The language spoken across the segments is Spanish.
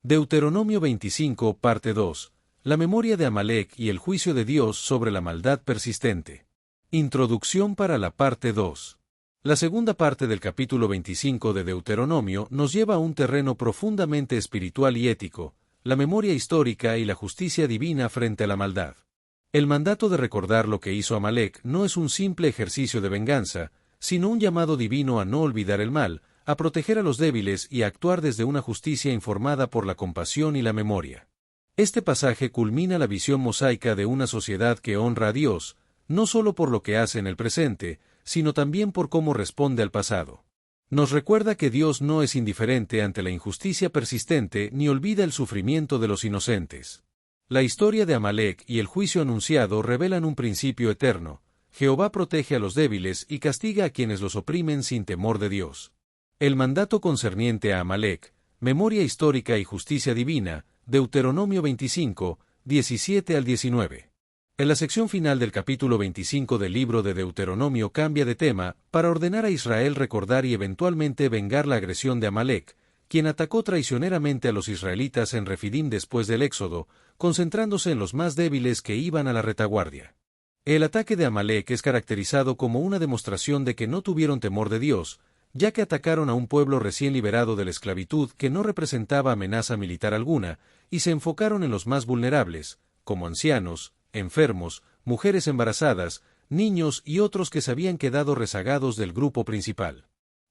Deuteronomio 25, parte 2. La memoria de Amalek y el juicio de Dios sobre la maldad persistente. Introducción para la parte 2. La segunda parte del capítulo 25 de Deuteronomio nos lleva a un terreno profundamente espiritual y ético, la memoria histórica y la justicia divina frente a la maldad. El mandato de recordar lo que hizo Amalek no es un simple ejercicio de venganza, sino un llamado divino a no olvidar el mal, a proteger a los débiles y a actuar desde una justicia informada por la compasión y la memoria. Este pasaje culmina la visión mosaica de una sociedad que honra a Dios, no solo por lo que hace en el presente, sino también por cómo responde al pasado. Nos recuerda que Dios no es indiferente ante la injusticia persistente ni olvida el sufrimiento de los inocentes. La historia de Amalek y el juicio anunciado revelan un principio eterno: Jehová protege a los débiles y castiga a quienes los oprimen sin temor de Dios. El mandato concerniente a Amalek, memoria histórica y justicia divina, Deuteronomio 25, 17 al 19. En la sección final del capítulo 25 del libro de Deuteronomio cambia de tema, para ordenar a Israel recordar y eventualmente vengar la agresión de Amalek, quien atacó traicioneramente a los israelitas en Refidim después del Éxodo, concentrándose en los más débiles que iban a la retaguardia. El ataque de Amalek es caracterizado como una demostración de que no tuvieron temor de Dios, ya que atacaron a un pueblo recién liberado de la esclavitud que no representaba amenaza militar alguna, y se enfocaron en los más vulnerables, como ancianos, enfermos, mujeres embarazadas, niños y otros que se habían quedado rezagados del grupo principal.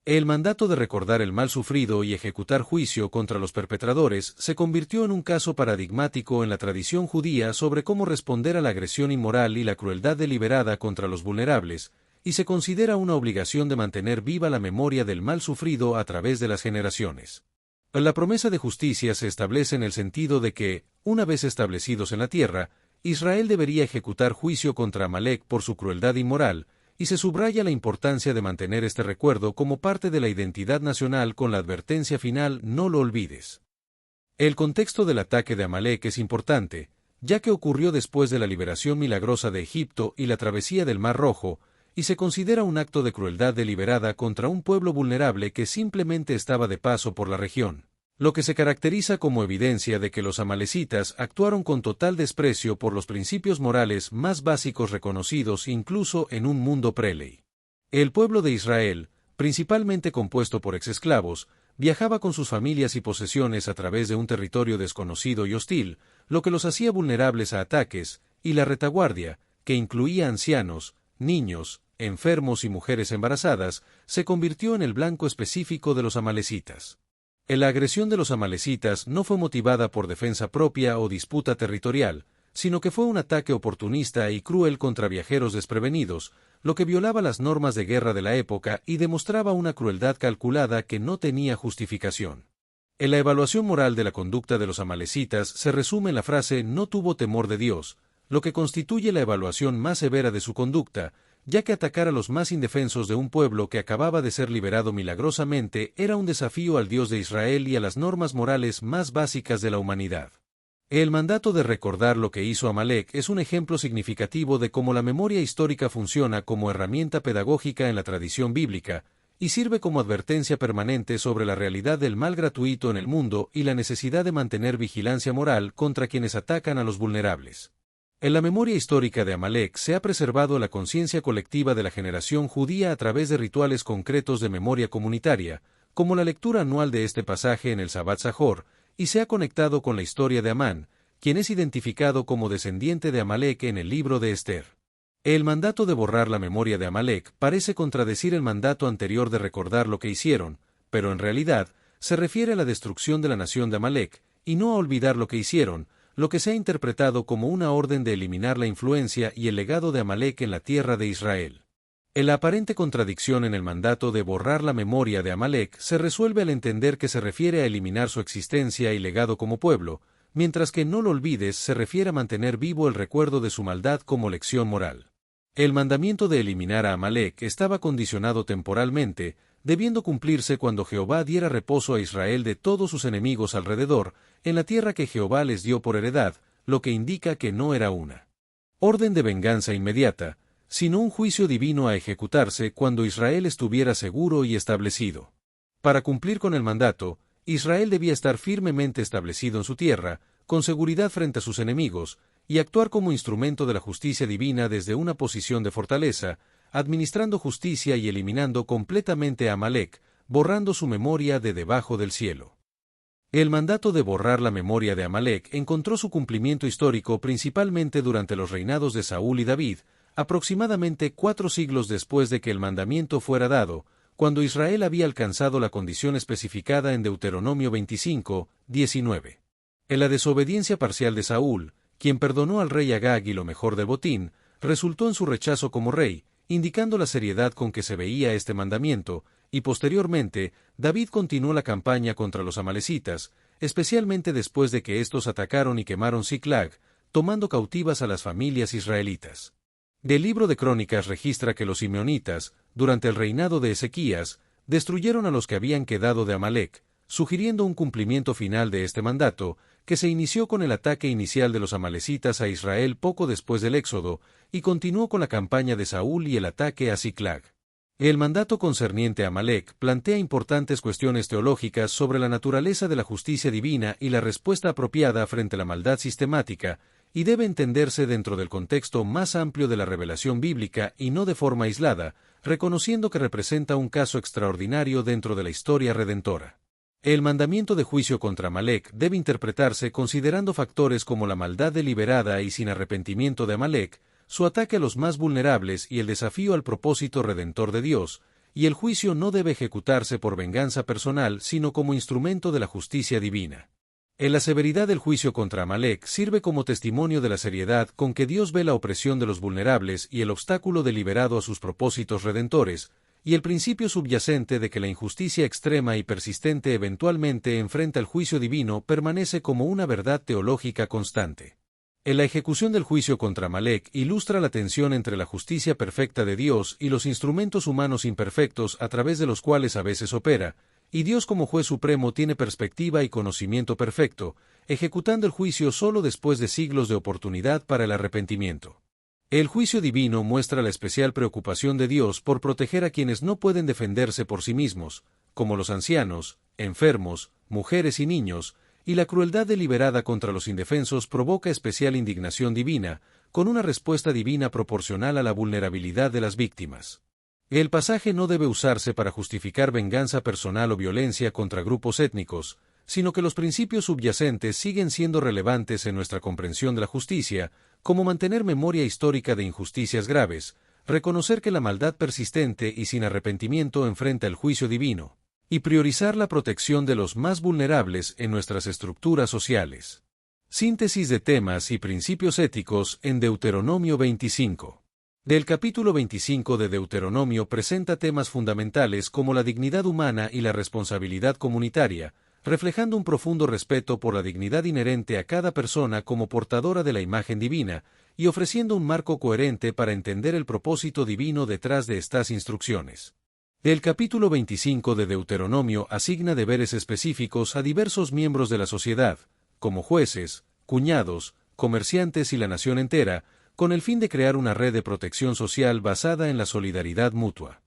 El mandato de recordar el mal sufrido y ejecutar juicio contra los perpetradores se convirtió en un caso paradigmático en la tradición judía sobre cómo responder a la agresión inmoral y la crueldad deliberada contra los vulnerables, y se considera una obligación de mantener viva la memoria del mal sufrido a través de las generaciones. La promesa de justicia se establece en el sentido de que, una vez establecidos en la tierra, Israel debería ejecutar juicio contra Amalek por su crueldad inmoral, y se subraya la importancia de mantener este recuerdo como parte de la identidad nacional con la advertencia final: no lo olvides. El contexto del ataque de Amalek es importante, ya que ocurrió después de la liberación milagrosa de Egipto y la travesía del Mar Rojo, y se considera un acto de crueldad deliberada contra un pueblo vulnerable que simplemente estaba de paso por la región, lo que se caracteriza como evidencia de que los amalecitas actuaron con total desprecio por los principios morales más básicos reconocidos incluso en un mundo preley. El pueblo de Israel, principalmente compuesto por exesclavos, viajaba con sus familias y posesiones a través de un territorio desconocido y hostil, lo que los hacía vulnerables a ataques, y la retaguardia, que incluía ancianos, niños, enfermos y mujeres embarazadas, se convirtió en el blanco específico de los amalecitas. La agresión de los amalecitas no fue motivada por defensa propia o disputa territorial, sino que fue un ataque oportunista y cruel contra viajeros desprevenidos, lo que violaba las normas de guerra de la época y demostraba una crueldad calculada que no tenía justificación. En la evaluación moral de la conducta de los amalecitas se resume en la frase «no tuvo temor de Dios», lo que constituye la evaluación más severa de su conducta, ya que atacar a los más indefensos de un pueblo que acababa de ser liberado milagrosamente era un desafío al Dios de Israel y a las normas morales más básicas de la humanidad. El mandato de recordar lo que hizo Amalek es un ejemplo significativo de cómo la memoria histórica funciona como herramienta pedagógica en la tradición bíblica, y sirve como advertencia permanente sobre la realidad del mal gratuito en el mundo y la necesidad de mantener vigilancia moral contra quienes atacan a los vulnerables. En la memoria histórica de Amalek se ha preservado la conciencia colectiva de la generación judía a través de rituales concretos de memoria comunitaria, como la lectura anual de este pasaje en el Sabbat Sajor, y se ha conectado con la historia de Amán, quien es identificado como descendiente de Amalek en el libro de Esther. El mandato de borrar la memoria de Amalek parece contradecir el mandato anterior de recordar lo que hicieron, pero en realidad se refiere a la destrucción de la nación de Amalek, y no a olvidar lo que hicieron, lo que se ha interpretado como una orden de eliminar la influencia y el legado de Amalek en la tierra de Israel. La aparente contradicción en el mandato de borrar la memoria de Amalek se resuelve al entender que se refiere a eliminar su existencia y legado como pueblo, mientras que no lo olvides se refiere a mantener vivo el recuerdo de su maldad como lección moral. El mandamiento de eliminar a Amalek estaba condicionado temporalmente, debiendo cumplirse cuando Jehová diera reposo a Israel de todos sus enemigos alrededor, en la tierra que Jehová les dio por heredad, lo que indica que no era una orden de venganza inmediata, sino un juicio divino a ejecutarse cuando Israel estuviera seguro y establecido. Para cumplir con el mandato, Israel debía estar firmemente establecido en su tierra, con seguridad frente a sus enemigos, y actuar como instrumento de la justicia divina desde una posición de fortaleza, administrando justicia y eliminando completamente a Amalek, borrando su memoria de debajo del cielo. El mandato de borrar la memoria de Amalek encontró su cumplimiento histórico principalmente durante los reinados de Saúl y David, aproximadamente 4 siglos después de que el mandamiento fuera dado, cuando Israel había alcanzado la condición especificada en Deuteronomio 25, 19. En la desobediencia parcial de Saúl, quien perdonó al rey Agag y lo mejor del botín, resultó en su rechazo como rey, indicando la seriedad con que se veía este mandamiento, y posteriormente, David continuó la campaña contra los amalecitas, especialmente después de que estos atacaron y quemaron Ziklag, tomando cautivas a las familias israelitas. Del libro de Crónicas registra que los simeonitas, durante el reinado de Ezequías, destruyeron a los que habían quedado de Amalek, sugiriendo un cumplimiento final de este mandato, que se inició con el ataque inicial de los amalecitas a Israel poco después del Éxodo, y continuó con la campaña de Saúl y el ataque a Ziklag. El mandato concerniente a Amalek plantea importantes cuestiones teológicas sobre la naturaleza de la justicia divina y la respuesta apropiada frente a la maldad sistemática, y debe entenderse dentro del contexto más amplio de la revelación bíblica y no de forma aislada, reconociendo que representa un caso extraordinario dentro de la historia redentora. El mandamiento de juicio contra Amalek debe interpretarse considerando factores como la maldad deliberada y sin arrepentimiento de Amalek, su ataque a los más vulnerables y el desafío al propósito redentor de Dios, y el juicio no debe ejecutarse por venganza personal sino como instrumento de la justicia divina. En la severidad del juicio contra Amalek sirve como testimonio de la seriedad con que Dios ve la opresión de los vulnerables y el obstáculo deliberado a sus propósitos redentores, y el principio subyacente de que la injusticia extrema y persistente eventualmente enfrenta el juicio divino permanece como una verdad teológica constante. En la ejecución del juicio contra Amalek ilustra la tensión entre la justicia perfecta de Dios y los instrumentos humanos imperfectos a través de los cuales a veces opera, y Dios como juez supremo tiene perspectiva y conocimiento perfecto, ejecutando el juicio solo después de siglos de oportunidad para el arrepentimiento. El juicio divino muestra la especial preocupación de Dios por proteger a quienes no pueden defenderse por sí mismos, como los ancianos, enfermos, mujeres y niños, y la crueldad deliberada contra los indefensos provoca especial indignación divina, con una respuesta divina proporcional a la vulnerabilidad de las víctimas. El pasaje no debe usarse para justificar venganza personal o violencia contra grupos étnicos, sino que los principios subyacentes siguen siendo relevantes en nuestra comprensión de la justicia, como mantener memoria histórica de injusticias graves, reconocer que la maldad persistente y sin arrepentimiento enfrenta el juicio divino, y priorizar la protección de los más vulnerables en nuestras estructuras sociales. Síntesis de temas y principios éticos en Deuteronomio 25. Del capítulo 25 de Deuteronomio presenta temas fundamentales como la dignidad humana y la responsabilidad comunitaria, reflejando un profundo respeto por la dignidad inherente a cada persona como portadora de la imagen divina, y ofreciendo un marco coherente para entender el propósito divino detrás de estas instrucciones. El capítulo 25 de Deuteronomio asigna deberes específicos a diversos miembros de la sociedad, como jueces, cuñados, comerciantes y la nación entera, con el fin de crear una red de protección social basada en la solidaridad mutua.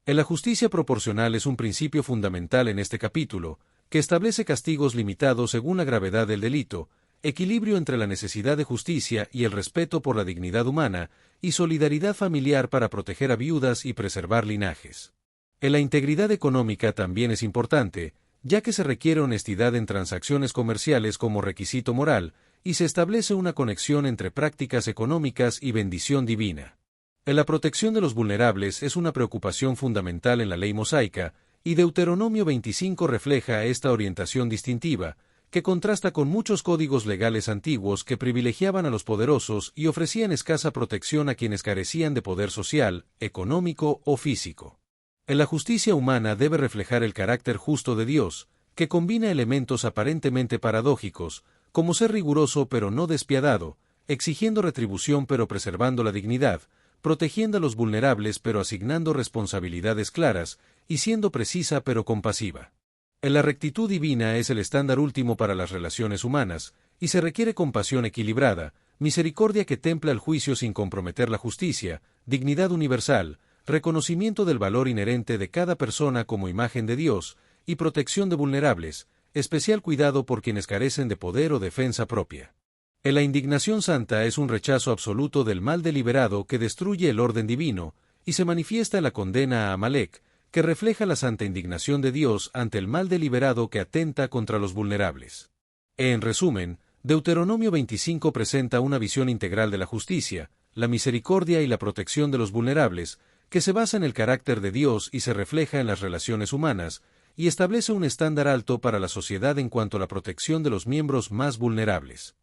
La justicia proporcional es un principio fundamental en este capítulo, que establece castigos limitados según la gravedad del delito, equilibrio entre la necesidad de justicia y el respeto por la dignidad humana, y solidaridad familiar para proteger a viudas y preservar linajes. La integridad económica también es importante, ya que se requiere honestidad en transacciones comerciales como requisito moral, y se establece una conexión entre prácticas económicas y bendición divina. La protección de los vulnerables es una preocupación fundamental en la ley mosaica, y Deuteronomio 25 refleja esta orientación distintiva, que contrasta con muchos códigos legales antiguos que privilegiaban a los poderosos y ofrecían escasa protección a quienes carecían de poder social, económico o físico. La justicia humana debe reflejar el carácter justo de Dios, que combina elementos aparentemente paradójicos, como ser riguroso pero no despiadado, exigiendo retribución pero preservando la dignidad, protegiendo a los vulnerables pero asignando responsabilidades claras, y siendo precisa pero compasiva. La rectitud divina es el estándar último para las relaciones humanas, y se requiere compasión equilibrada, misericordia que templa el juicio sin comprometer la justicia, dignidad universal, reconocimiento del valor inherente de cada persona como imagen de Dios, y protección de vulnerables, especial cuidado por quienes carecen de poder o defensa propia. La indignación santa es un rechazo absoluto del mal deliberado que destruye el orden divino, y se manifiesta en la condena a Amalek, que refleja la santa indignación de Dios ante el mal deliberado que atenta contra los vulnerables. En resumen, Deuteronomio 25 presenta una visión integral de la justicia, la misericordia y la protección de los vulnerables, que se basa en el carácter de Dios y se refleja en las relaciones humanas, y establece un estándar alto para la sociedad en cuanto a la protección de los miembros más vulnerables.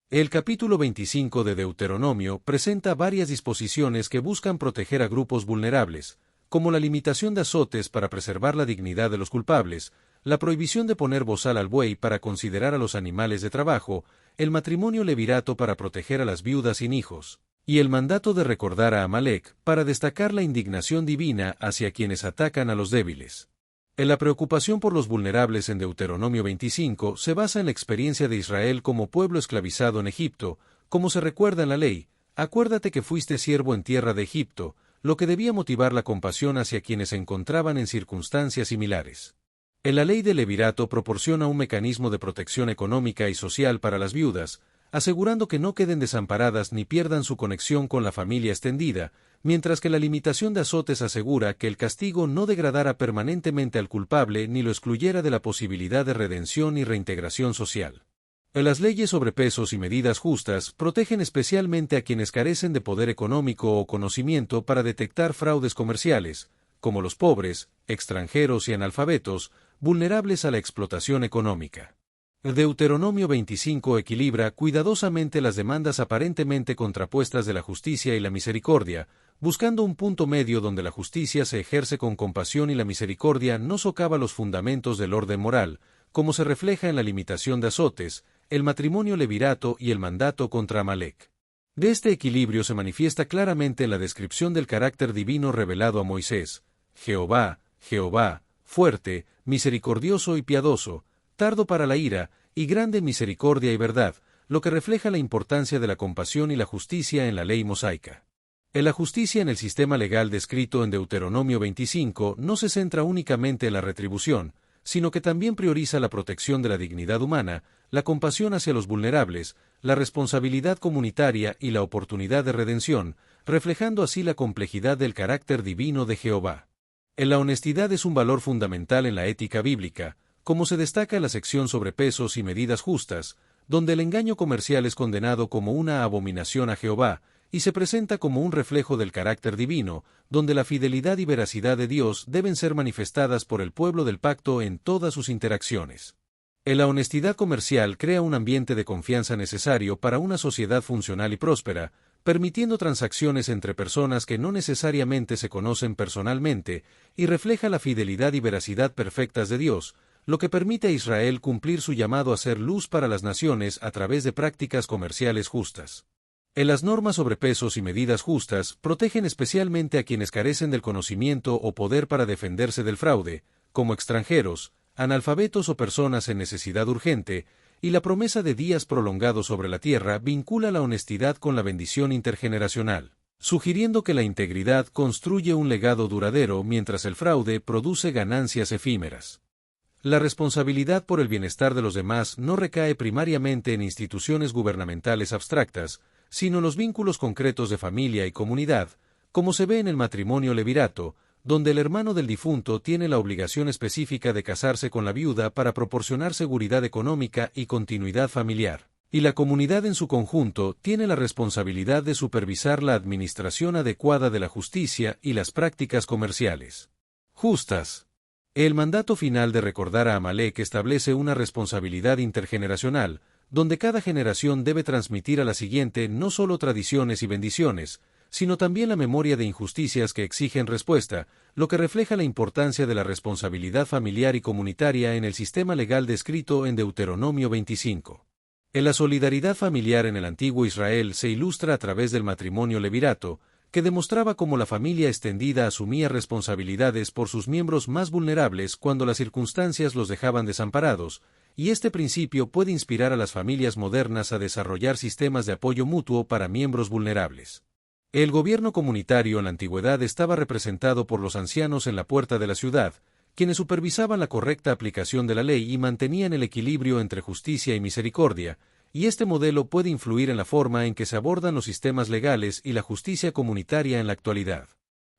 El capítulo 25 de Deuteronomio presenta varias disposiciones que buscan proteger a grupos vulnerables, como la limitación de azotes para preservar la dignidad de los culpables, la prohibición de poner bozal al buey para considerar a los animales de trabajo, el matrimonio levirato para proteger a las viudas sin hijos, y el mandato de recordar a Amalek para destacar la indignación divina hacia quienes atacan a los débiles. La preocupación por los vulnerables en Deuteronomio 25 se basa en la experiencia de Israel como pueblo esclavizado en Egipto, como se recuerda en la ley: acuérdate que fuiste siervo en tierra de Egipto, lo que debía motivar la compasión hacia quienes se encontraban en circunstancias similares. La ley del levirato proporciona un mecanismo de protección económica y social para las viudas, asegurando que no queden desamparadas ni pierdan su conexión con la familia extendida, mientras que la limitación de azotes asegura que el castigo no degradara permanentemente al culpable ni lo excluyera de la posibilidad de redención y reintegración social. Las leyes sobre pesos y medidas justas protegen especialmente a quienes carecen de poder económico o conocimiento para detectar fraudes comerciales, como los pobres, extranjeros y analfabetos, vulnerables a la explotación económica. Deuteronomio 25 equilibra cuidadosamente las demandas aparentemente contrapuestas de la justicia y la misericordia, buscando un punto medio donde la justicia se ejerce con compasión y la misericordia no socava los fundamentos del orden moral, como se refleja en la limitación de azotes, el matrimonio levirato y el mandato contra Amalek. De este equilibrio se manifiesta claramente en la descripción del carácter divino revelado a Moisés: Jehová, Jehová, fuerte, misericordioso y piadoso, tardo para la ira, y grande en misericordia y verdad, lo que refleja la importancia de la compasión y la justicia en la ley mosaica. La justicia en el sistema legal descrito en Deuteronomio 25 no se centra únicamente en la retribución, sino que también prioriza la protección de la dignidad humana, la compasión hacia los vulnerables, la responsabilidad comunitaria y la oportunidad de redención, reflejando así la complejidad del carácter divino de Jehová. La honestidad es un valor fundamental en la ética bíblica, como se destaca en la sección sobre pesos y medidas justas, donde el engaño comercial es condenado como una abominación a Jehová, y se presenta como un reflejo del carácter divino, donde la fidelidad y veracidad de Dios deben ser manifestadas por el pueblo del pacto en todas sus interacciones. La honestidad comercial crea un ambiente de confianza necesario para una sociedad funcional y próspera, permitiendo transacciones entre personas que no necesariamente se conocen personalmente, y refleja la fidelidad y veracidad perfectas de Dios, lo que permite a Israel cumplir su llamado a ser luz para las naciones a través de prácticas comerciales justas. Las normas sobre pesos y medidas justas protegen especialmente a quienes carecen del conocimiento o poder para defenderse del fraude, como extranjeros, analfabetos o personas en necesidad urgente, y la promesa de días prolongados sobre la tierra vincula la honestidad con la bendición intergeneracional, sugiriendo que la integridad construye un legado duradero mientras el fraude produce ganancias efímeras. La responsabilidad por el bienestar de los demás no recae primariamente en instituciones gubernamentales abstractas, sino en los vínculos concretos de familia y comunidad, como se ve en el matrimonio levirato, donde el hermano del difunto tiene la obligación específica de casarse con la viuda para proporcionar seguridad económica y continuidad familiar, y la comunidad en su conjunto tiene la responsabilidad de supervisar la administración adecuada de la justicia y las prácticas comerciales justas. El mandato final de recordar a Amalek establece una responsabilidad intergeneracional, donde cada generación debe transmitir a la siguiente no solo tradiciones y bendiciones, sino también la memoria de injusticias que exigen respuesta, lo que refleja la importancia de la responsabilidad familiar y comunitaria en el sistema legal descrito en Deuteronomio 25. La solidaridad familiar en el antiguo Israel se ilustra a través del matrimonio levirato, que demostraba cómo la familia extendida asumía responsabilidades por sus miembros más vulnerables cuando las circunstancias los dejaban desamparados, y este principio puede inspirar a las familias modernas a desarrollar sistemas de apoyo mutuo para miembros vulnerables. El gobierno comunitario en la antigüedad estaba representado por los ancianos en la puerta de la ciudad, quienes supervisaban la correcta aplicación de la ley y mantenían el equilibrio entre justicia y misericordia, y este modelo puede influir en la forma en que se abordan los sistemas legales y la justicia comunitaria en la actualidad.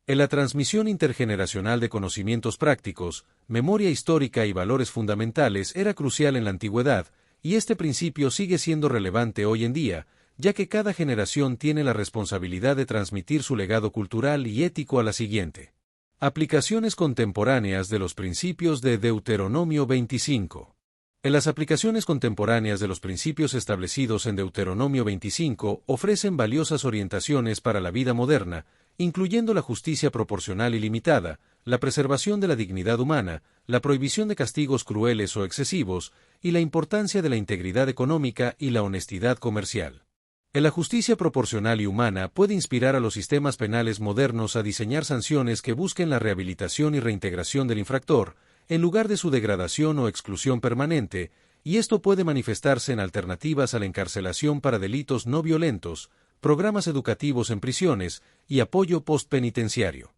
En la transmisión intergeneracional de conocimientos prácticos, memoria histórica y valores fundamentales era crucial en la antigüedad, y este principio sigue siendo relevante hoy en día, ya que cada generación tiene la responsabilidad de transmitir su legado cultural y ético a la siguiente. Aplicaciones contemporáneas de los principios de Deuteronomio 25. En las aplicaciones contemporáneas de los principios establecidos en Deuteronomio 25 ofrecen valiosas orientaciones para la vida moderna, incluyendo la justicia proporcional y limitada, la preservación de la dignidad humana, la prohibición de castigos crueles o excesivos, y la importancia de la integridad económica y la honestidad comercial. La justicia proporcional y humana puede inspirar a los sistemas penales modernos a diseñar sanciones que busquen la rehabilitación y reintegración del infractor, en lugar de su degradación o exclusión permanente, y esto puede manifestarse en alternativas a la encarcelación para delitos no violentos, programas educativos en prisiones y apoyo postpenitenciario.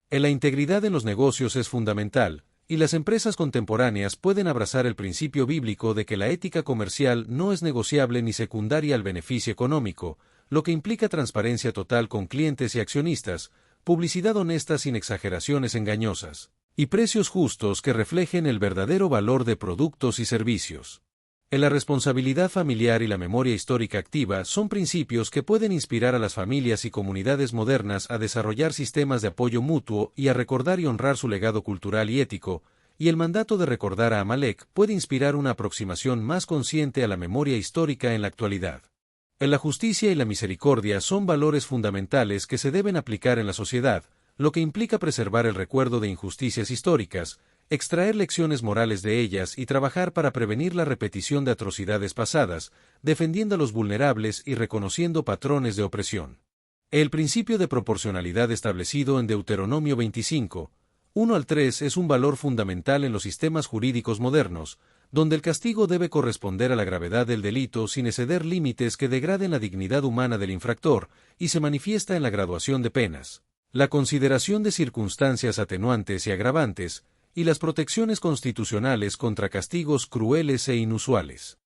La integridad en los negocios es fundamental, y las empresas contemporáneas pueden abrazar el principio bíblico de que la ética comercial no es negociable ni secundaria al beneficio económico, lo que implica transparencia total con clientes y accionistas, publicidad honesta sin exageraciones engañosas, y precios justos que reflejen el verdadero valor de productos y servicios. La responsabilidad familiar y la memoria histórica activa son principios que pueden inspirar a las familias y comunidades modernas a desarrollar sistemas de apoyo mutuo y a recordar y honrar su legado cultural y ético, y el mandato de recordar a Amalek puede inspirar una aproximación más consciente a la memoria histórica en la actualidad. La justicia y la misericordia son valores fundamentales que se deben aplicar en la sociedad, lo que implica preservar el recuerdo de injusticias históricas, extraer lecciones morales de ellas y trabajar para prevenir la repetición de atrocidades pasadas, defendiendo a los vulnerables y reconociendo patrones de opresión. El principio de proporcionalidad establecido en Deuteronomio 25, 1 al 3 es un valor fundamental en los sistemas jurídicos modernos, donde el castigo debe corresponder a la gravedad del delito sin exceder límites que degraden la dignidad humana del infractor, y se manifiesta en la graduación de penas, la consideración de circunstancias atenuantes y agravantes, y las protecciones constitucionales contra castigos crueles e inusuales.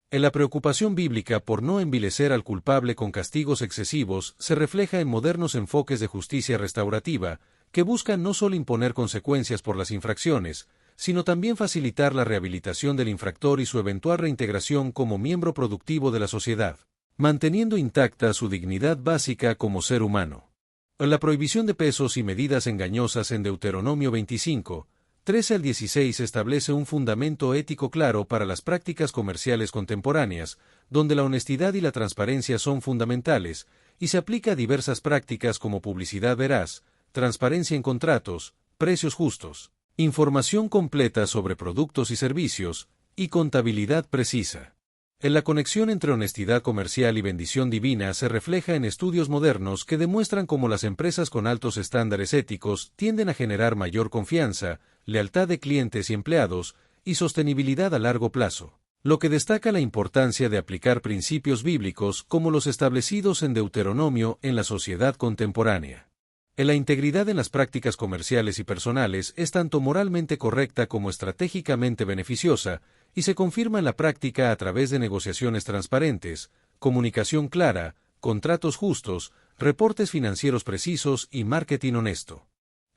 La preocupación bíblica por no envilecer al culpable con castigos excesivos se refleja en modernos enfoques de justicia restaurativa, que buscan no solo imponer consecuencias por las infracciones, sino también facilitar la rehabilitación del infractor y su eventual reintegración como miembro productivo de la sociedad, manteniendo intacta su dignidad básica como ser humano. La prohibición de pesos y medidas engañosas en Deuteronomio 25, 13 al 16 establece un fundamento ético claro para las prácticas comerciales contemporáneas, donde la honestidad y la transparencia son fundamentales, y se aplica a diversas prácticas como publicidad veraz, transparencia en contratos, precios justos, información completa sobre productos y servicios, y contabilidad precisa. La conexión entre honestidad comercial y bendición divina se refleja en estudios modernos que demuestran cómo las empresas con altos estándares éticos tienden a generar mayor confianza, lealtad de clientes y empleados, y sostenibilidad a largo plazo, lo que destaca la importancia de aplicar principios bíblicos como los establecidos en Deuteronomio en la sociedad contemporánea. La integridad en las prácticas comerciales y personales es tanto moralmente correcta como estratégicamente beneficiosa, y se confirma en la práctica a través de negociaciones transparentes, comunicación clara, contratos justos, reportes financieros precisos y marketing honesto.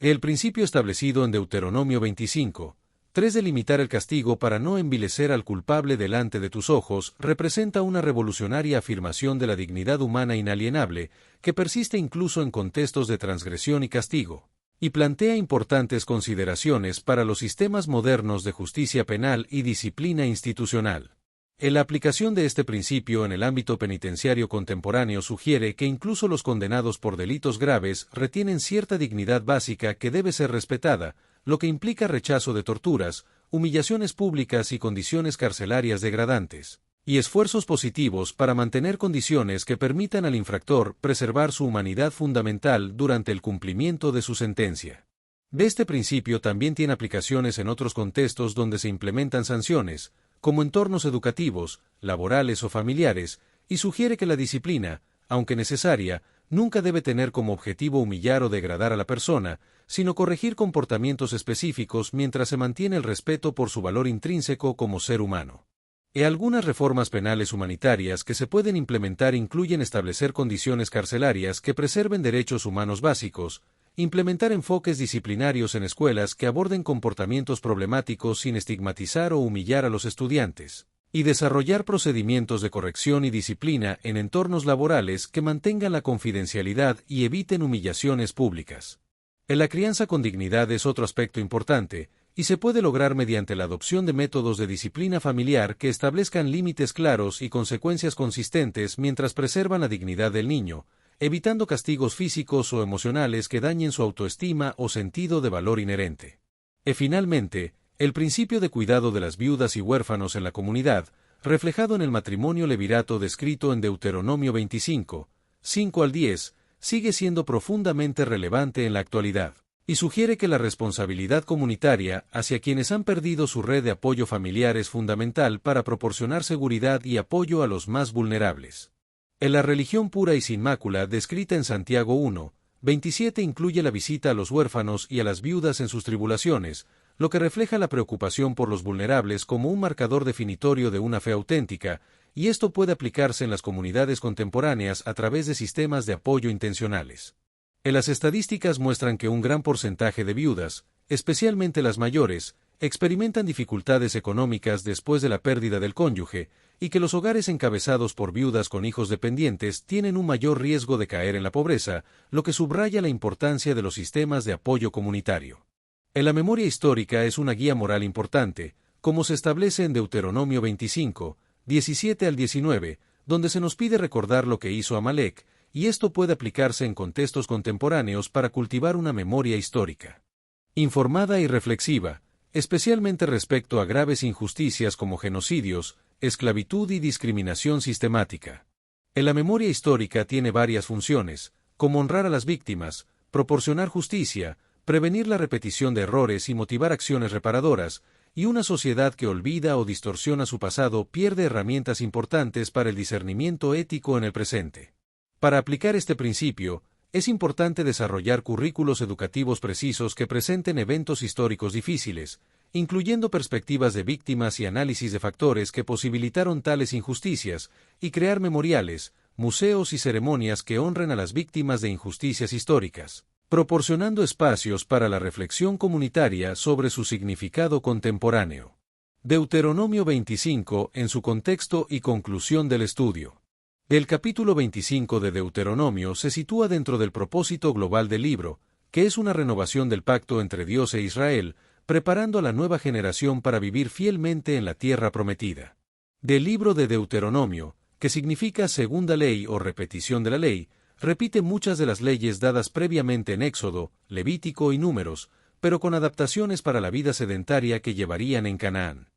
El principio establecido en Deuteronomio 25, 3 de limitar el castigo para no envilecer al culpable delante de tus ojos representa una revolucionaria afirmación de la dignidad humana inalienable que persiste incluso en contextos de transgresión y castigo, y plantea importantes consideraciones para los sistemas modernos de justicia penal y disciplina institucional. La aplicación de este principio en el ámbito penitenciario contemporáneo sugiere que incluso los condenados por delitos graves retienen cierta dignidad básica que debe ser respetada, lo que implica rechazo de torturas, humillaciones públicas y condiciones carcelarias degradantes, y esfuerzos positivos para mantener condiciones que permitan al infractor preservar su humanidad fundamental durante el cumplimiento de su sentencia. Este principio también tiene aplicaciones en otros contextos donde se implementan sanciones, como entornos educativos, laborales o familiares, y sugiere que la disciplina, aunque necesaria, nunca debe tener como objetivo humillar o degradar a la persona, sino corregir comportamientos específicos mientras se mantiene el respeto por su valor intrínseco como ser humano. Algunas reformas penales humanitarias que se pueden implementar incluyen establecer condiciones carcelarias que preserven derechos humanos básicos, implementar enfoques disciplinarios en escuelas que aborden comportamientos problemáticos sin estigmatizar o humillar a los estudiantes, y desarrollar procedimientos de corrección y disciplina en entornos laborales que mantengan la confidencialidad y eviten humillaciones públicas. La crianza con dignidad es otro aspecto importante, y se puede lograr mediante la adopción de métodos de disciplina familiar que establezcan límites claros y consecuencias consistentes mientras preservan la dignidad del niño, evitando castigos físicos o emocionales que dañen su autoestima o sentido de valor inherente. Finalmente, el principio de cuidado de las viudas y huérfanos en la comunidad, reflejado en el matrimonio levirato descrito en Deuteronomio 25, 5 al 10, sigue siendo profundamente relevante en la actualidad, y sugiere que la responsabilidad comunitaria hacia quienes han perdido su red de apoyo familiar es fundamental para proporcionar seguridad y apoyo a los más vulnerables. La religión pura y sin mácula descrita en Santiago 1, 27 incluye la visita a los huérfanos y a las viudas en sus tribulaciones, lo que refleja la preocupación por los vulnerables como un marcador definitorio de una fe auténtica, y esto puede aplicarse en las comunidades contemporáneas a través de sistemas de apoyo intencionales. Las estadísticas muestran que un gran porcentaje de viudas, especialmente las mayores, experimentan dificultades económicas después de la pérdida del cónyuge, y que los hogares encabezados por viudas con hijos dependientes tienen un mayor riesgo de caer en la pobreza, lo que subraya la importancia de los sistemas de apoyo comunitario. La memoria histórica es una guía moral importante, como se establece en Deuteronomio 25, 17 al 19, donde se nos pide recordar lo que hizo Amalek, y esto puede aplicarse en contextos contemporáneos para cultivar una memoria histórica informada y reflexiva, especialmente respecto a graves injusticias como genocidios, esclavitud y discriminación sistemática. La memoria histórica tiene varias funciones, como honrar a las víctimas, proporcionar justicia, prevenir la repetición de errores y motivar acciones reparadoras, y una sociedad que olvida o distorsiona su pasado pierde herramientas importantes para el discernimiento ético en el presente. Para aplicar este principio, es importante desarrollar currículos educativos precisos que presenten eventos históricos difíciles, incluyendo perspectivas de víctimas y análisis de factores que posibilitaron tales injusticias, y crear memoriales, museos y ceremonias que honren a las víctimas de injusticias históricas, proporcionando espacios para la reflexión comunitaria sobre su significado contemporáneo. Deuteronomio 25 en su contexto y conclusión del estudio. El capítulo 25 de Deuteronomio se sitúa dentro del propósito global del libro, que es una renovación del pacto entre Dios e Israel, preparando a la nueva generación para vivir fielmente en la tierra prometida. Del libro de Deuteronomio, que significa segunda ley o repetición de la ley, repite muchas de las leyes dadas previamente en Éxodo, Levítico y Números, pero con adaptaciones para la vida sedentaria que llevarían en Canaán.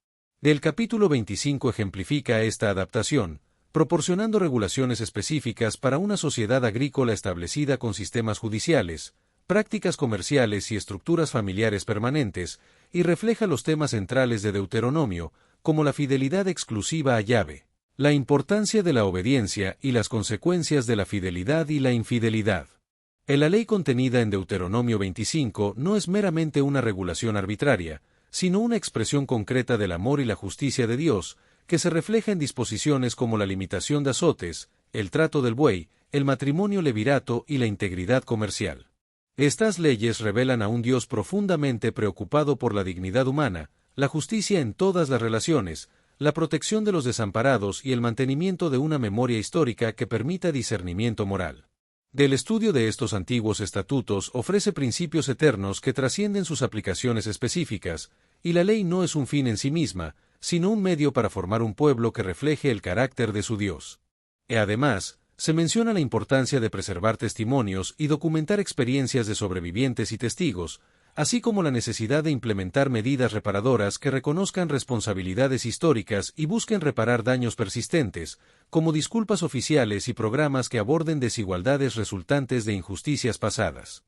El capítulo 25 ejemplifica esta adaptación, proporcionando regulaciones específicas para una sociedad agrícola establecida con sistemas judiciales, prácticas comerciales y estructuras familiares permanentes, y refleja los temas centrales de Deuteronomio, como la fidelidad exclusiva a Yahvé, la importancia de la obediencia y las consecuencias de la fidelidad y la infidelidad. La ley contenida en Deuteronomio 25 no es meramente una regulación arbitraria, sino una expresión concreta del amor y la justicia de Dios, que se refleja en disposiciones como la limitación de azotes, el trato del buey, el matrimonio levirato y la integridad comercial. Estas leyes revelan a un Dios profundamente preocupado por la dignidad humana, la justicia en todas las relaciones, la protección de los desamparados y el mantenimiento de una memoria histórica que permita discernimiento moral. Del estudio de estos antiguos estatutos ofrece principios eternos que trascienden sus aplicaciones específicas, y la ley no es un fin en sí misma, sino un medio para formar un pueblo que refleje el carácter de su Dios. Además, se menciona la importancia de preservar testimonios y documentar experiencias de sobrevivientes y testigos, así como la necesidad de implementar medidas reparadoras que reconozcan responsabilidades históricas y busquen reparar daños persistentes, como disculpas oficiales y programas que aborden desigualdades resultantes de injusticias pasadas.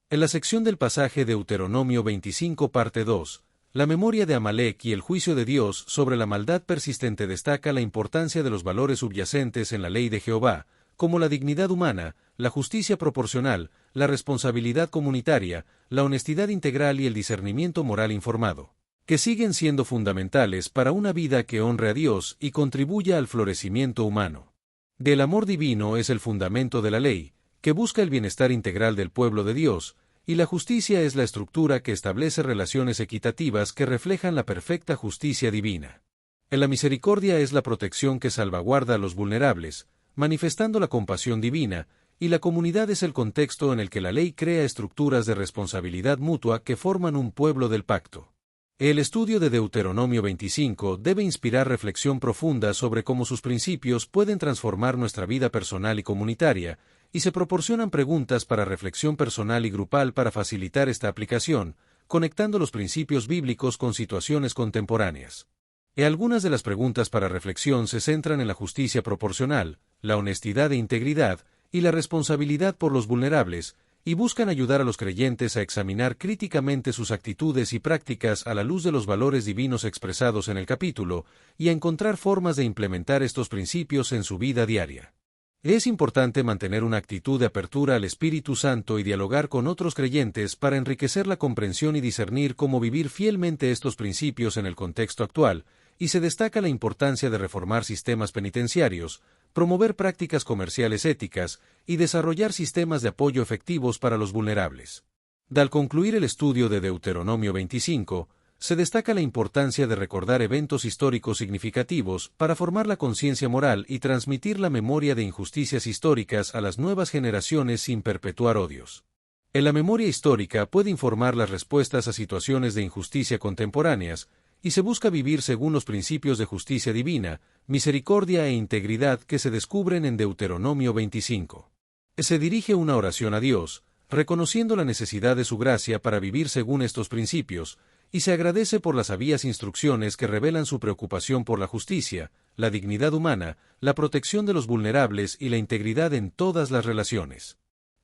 En la sección del pasaje Deuteronomio 25 parte 2, la memoria de Amalek y el juicio de Dios sobre la maldad persistente destaca la importancia de los valores subyacentes en la ley de Jehová, como la dignidad humana, la justicia proporcional, la responsabilidad comunitaria, la honestidad integral y el discernimiento moral informado, que siguen siendo fundamentales para una vida que honre a Dios y contribuya al florecimiento humano. El amor divino es el fundamento de la ley, que busca el bienestar integral del pueblo de Dios, y la justicia es la estructura que establece relaciones equitativas que reflejan la perfecta justicia divina. La misericordia es la protección que salvaguarda a los vulnerables, manifestando la compasión divina, y la comunidad es el contexto en el que la ley crea estructuras de responsabilidad mutua que forman un pueblo del pacto. El estudio de Deuteronomio 25 debe inspirar reflexión profunda sobre cómo sus principios pueden transformar nuestra vida personal y comunitaria, y se proporcionan preguntas para reflexión personal y grupal para facilitar esta aplicación, conectando los principios bíblicos con situaciones contemporáneas. Algunas de las preguntas para reflexión se centran en la justicia proporcional, la honestidad e integridad, y la responsabilidad por los vulnerables, y buscan ayudar a los creyentes a examinar críticamente sus actitudes y prácticas a la luz de los valores divinos expresados en el capítulo, y a encontrar formas de implementar estos principios en su vida diaria. Es importante mantener una actitud de apertura al Espíritu Santo y dialogar con otros creyentes para enriquecer la comprensión y discernir cómo vivir fielmente estos principios en el contexto actual, y se destaca la importancia de reformar sistemas penitenciarios, promover prácticas comerciales éticas y desarrollar sistemas de apoyo efectivos para los vulnerables. Al concluir el estudio de Deuteronomio 25, se destaca la importancia de recordar eventos históricos significativos para formar la conciencia moral y transmitir la memoria de injusticias históricas a las nuevas generaciones sin perpetuar odios. La memoria histórica puede informar las respuestas a situaciones de injusticia contemporáneas, y se busca vivir según los principios de justicia divina, misericordia e integridad que se descubren en Deuteronomio 25. Se dirige una oración a Dios, reconociendo la necesidad de su gracia para vivir según estos principios, y se agradece por las sabias instrucciones que revelan su preocupación por la justicia, la dignidad humana, la protección de los vulnerables y la integridad en todas las relaciones.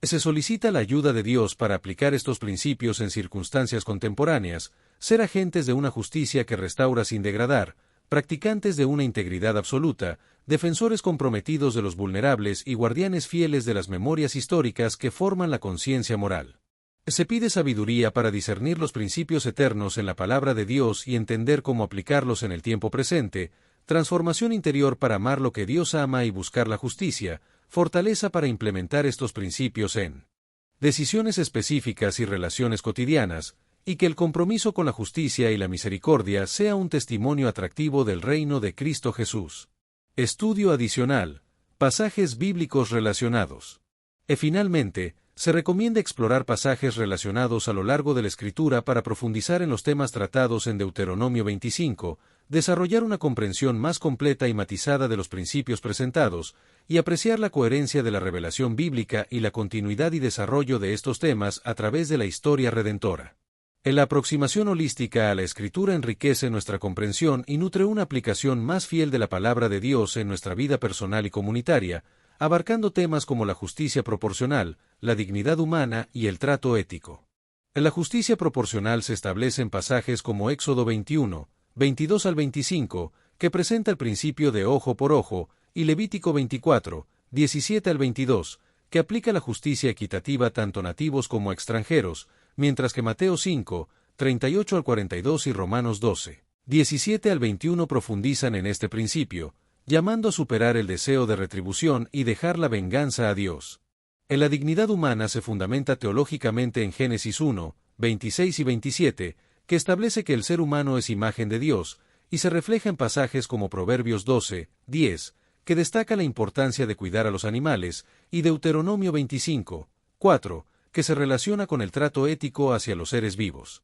Se solicita la ayuda de Dios para aplicar estos principios en circunstancias contemporáneas, ser agentes de una justicia que restaura sin degradar, practicantes de una integridad absoluta, defensores comprometidos de los vulnerables y guardianes fieles de las memorias históricas que forman la conciencia moral. Se pide sabiduría para discernir los principios eternos en la palabra de Dios y entender cómo aplicarlos en el tiempo presente, transformación interior para amar lo que Dios ama y buscar la justicia, fortaleza para implementar estos principios en decisiones específicas y relaciones cotidianas, y que el compromiso con la justicia y la misericordia sea un testimonio atractivo del reino de Cristo Jesús. Estudio adicional. Pasajes bíblicos relacionados. Finalmente, se recomienda explorar pasajes relacionados a lo largo de la Escritura para profundizar en los temas tratados en Deuteronomio 25, desarrollar una comprensión más completa y matizada de los principios presentados, y apreciar la coherencia de la revelación bíblica y la continuidad y desarrollo de estos temas a través de la historia redentora. La aproximación holística a la Escritura enriquece nuestra comprensión y nutre una aplicación más fiel de la palabra de Dios en nuestra vida personal y comunitaria, abarcando temas como la justicia proporcional, la dignidad humana y el trato ético. La justicia proporcional se establece en pasajes como Éxodo 21, 22 al 25, que presenta el principio de ojo por ojo, y Levítico 24, 17 al 22, que aplica la justicia equitativa tanto nativos como extranjeros, mientras que Mateo 5, 38 al 42 y Romanos 12, 17 al 21 profundizan en este principio, llamando a superar el deseo de retribución y dejar la venganza a Dios. La dignidad humana se fundamenta teológicamente en Génesis 1, 26 y 27, que establece que el ser humano es imagen de Dios, y se refleja en pasajes como Proverbios 12, 10, que destaca la importancia de cuidar a los animales, y Deuteronomio 25, 4, que se relaciona con el trato ético hacia los seres vivos.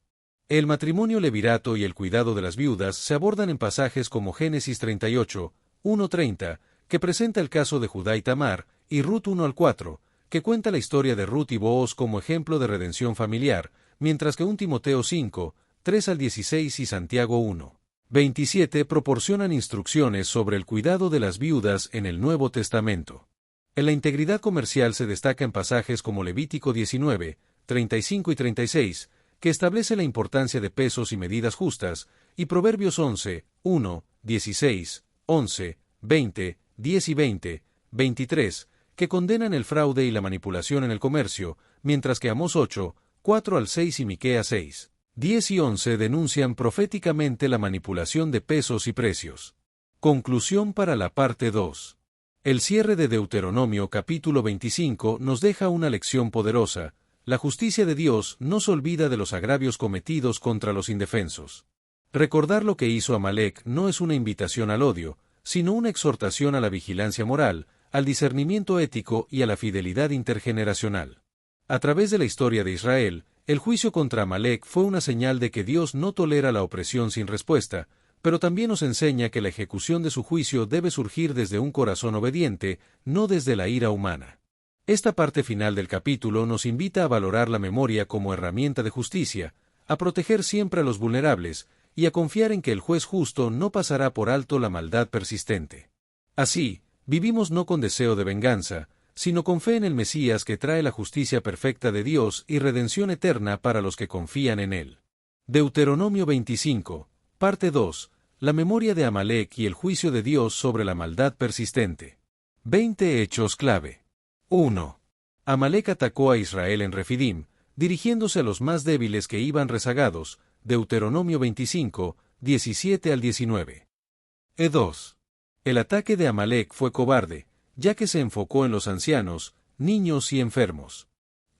El matrimonio levirato y el cuidado de las viudas se abordan en pasajes como Génesis 38, 1:30, que presenta el caso de Judá y Tamar, y Ruth 1 al 4, que cuenta la historia de Ruth y Booz como ejemplo de redención familiar, mientras que 1 Timoteo 5, 3 al 16 y Santiago 1, 27 proporcionan instrucciones sobre el cuidado de las viudas en el Nuevo Testamento. La integridad comercial se destaca en pasajes como Levítico 19, 35 y 36, que establece la importancia de pesos y medidas justas, y Proverbios 11, 1, 16, 11, 20, 10 y 20, 23, que condenan el fraude y la manipulación en el comercio, mientras que Amós 8, 4 al 6 y Miqueas 6, 10 y 11 denuncian proféticamente la manipulación de pesos y precios. Conclusión para la parte 2. El cierre de Deuteronomio capítulo 25 nos deja una lección poderosa. La justicia de Dios no se olvida de los agravios cometidos contra los indefensos. Recordar lo que hizo Amalek no es una invitación al odio, sino una exhortación a la vigilancia moral, al discernimiento ético y a la fidelidad intergeneracional. A través de la historia de Israel, el juicio contra Amalek fue una señal de que Dios no tolera la opresión sin respuesta, pero también nos enseña que la ejecución de su juicio debe surgir desde un corazón obediente, no desde la ira humana. Esta parte final del capítulo nos invita a valorar la memoria como herramienta de justicia, a proteger siempre a los vulnerables, y a confiar en que el juez justo no pasará por alto la maldad persistente. Así, vivimos no con deseo de venganza, sino con fe en el Mesías que trae la justicia perfecta de Dios y redención eterna para los que confían en él. Deuteronomio 25, parte 2, la memoria de Amalek y el juicio de Dios sobre la maldad persistente. 20 hechos clave. 1. Amalek atacó a Israel en Refidim, dirigiéndose a los más débiles que iban rezagados, Deuteronomio 25, 17 al 19. 2. El ataque de Amalek fue cobarde, ya que se enfocó en los ancianos, niños y enfermos.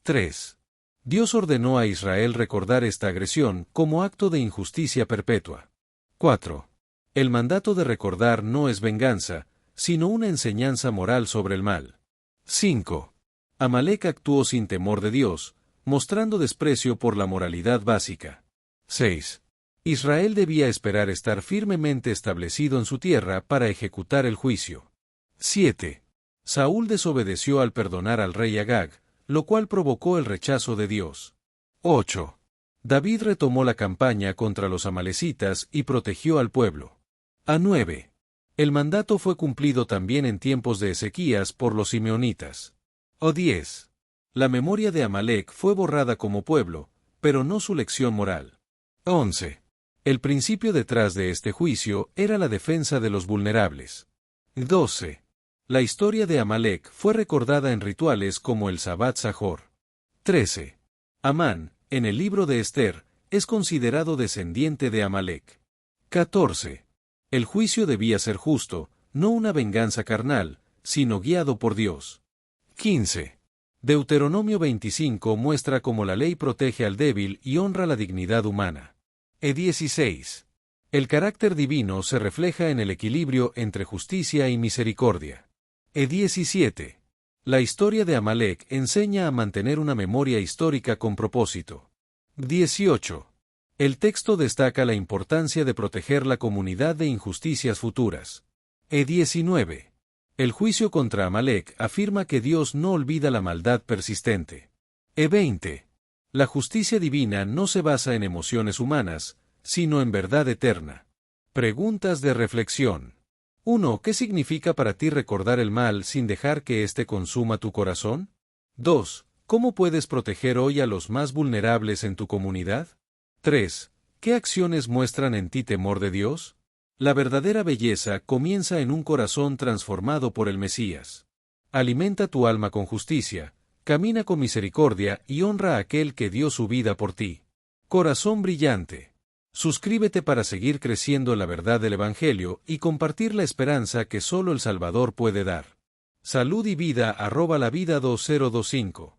3. Dios ordenó a Israel recordar esta agresión como acto de injusticia perpetua. 4. El mandato de recordar no es venganza, sino una enseñanza moral sobre el mal. 5. Amalek actuó sin temor de Dios, mostrando desprecio por la moralidad básica. 6. Israel debía esperar estar firmemente establecido en su tierra para ejecutar el juicio. 7. Saúl desobedeció al perdonar al rey Agag, lo cual provocó el rechazo de Dios. 8. David retomó la campaña contra los amalecitas y protegió al pueblo. 9. El mandato fue cumplido también en tiempos de Ezequías por los simeonitas. 10. La memoria de Amalek fue borrada como pueblo, pero no su lección moral. 11. El principio detrás de este juicio era la defensa de los vulnerables. 12. La historia de Amalek fue recordada en rituales como el Sabbat Sajor. 13. Amán, en el libro de Esther, es considerado descendiente de Amalek. 14. El juicio debía ser justo, no una venganza carnal, sino guiado por Dios. 15. Deuteronomio 25 muestra cómo la ley protege al débil y honra la dignidad humana. 16. El carácter divino se refleja en el equilibrio entre justicia y misericordia. 17. La historia de Amalek enseña a mantener una memoria histórica con propósito. 18. El texto destaca la importancia de proteger la comunidad de injusticias futuras. 19. El juicio contra Amalek afirma que Dios no olvida la maldad persistente. 20. La justicia divina no se basa en emociones humanas, sino en verdad eterna. Preguntas de reflexión. 1. ¿Qué significa para ti recordar el mal sin dejar que éste consuma tu corazón? 2. ¿Cómo puedes proteger hoy a los más vulnerables en tu comunidad? 3. ¿Qué acciones muestran en ti temor de Dios? La verdadera belleza comienza en un corazón transformado por el Mesías. Alimenta tu alma con justicia, camina con misericordia y honra a aquel que dio su vida por ti. Corazón brillante. Suscríbete para seguir creciendo en la verdad del Evangelio y compartir la esperanza que solo el Salvador puede dar. Salud y vida @lavida2025